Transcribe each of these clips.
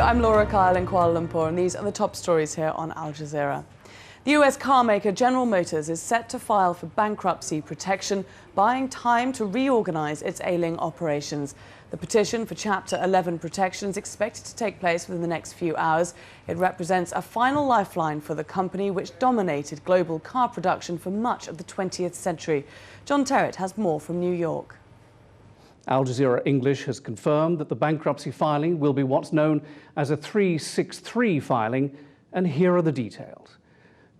I'm Laura Kyle in Kuala Lumpur, and these are the top stories here on Al Jazeera. The US car maker General Motors is set to file for bankruptcy protection, buying time to reorganize its ailing operations. The petition for Chapter 11 protection is expected to take place within the next few hours. It represents a final lifeline for the company, which dominated global car production for much of the 20th century. John Terrett has more from New York. Al Jazeera English has confirmed that the bankruptcy filing will be what's known as a 363 filing, and here are the details.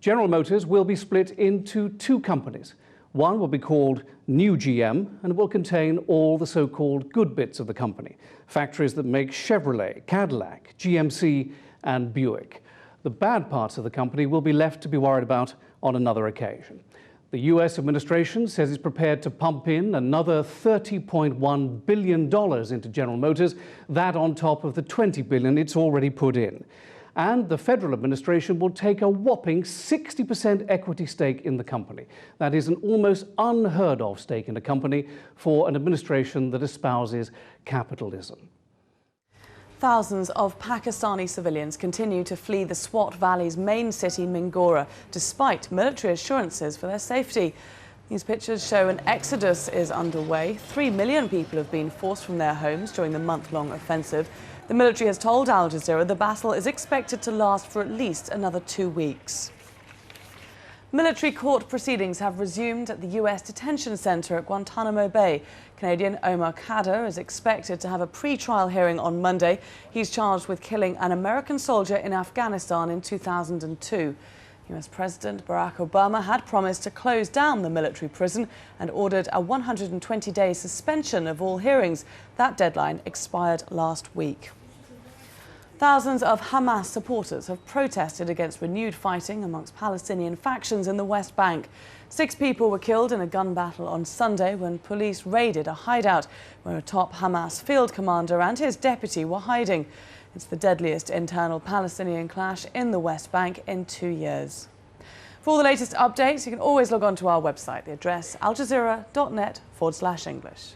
General Motors will be split into two companies. One will be called New GM and will contain all the so-called good bits of the company, factories that make Chevrolet, Cadillac, GMC and Buick. The bad parts of the company will be left to be worried about on another occasion. The US administration says it's prepared to pump in another $30.1 billion into General Motors, that on top of the $20 billion it's already put in. And the federal administration will take a whopping 60% equity stake in the company. That is an almost unheard of stake in a company for an administration that espouses capitalism. Thousands of Pakistani civilians continue to flee the Swat Valley's main city, Mingora, despite military assurances for their safety. These pictures show an exodus is underway. 3 million people have been forced from their homes during the month-long offensive. The military has told Al Jazeera the battle is expected to last for at least another 2 weeks. Military court proceedings have resumed at the US detention center at Guantanamo Bay. Canadian Omar Khadr is expected to have a pre-trial hearing on Monday. He's charged with killing an American soldier in Afghanistan in 2002. US President Barack Obama had promised to close down the military prison and ordered a 120-day suspension of all hearings. That deadline expired last week. Thousands of Hamas supporters have protested against renewed fighting amongst Palestinian factions in the West Bank. 6 people were killed in a gun battle on Sunday when police raided a hideout where a top Hamas field commander and his deputy were hiding. It's the deadliest internal Palestinian clash in the West Bank in 2 years. For all the latest updates, you can always log on to our website. The address aljazeera.net/English.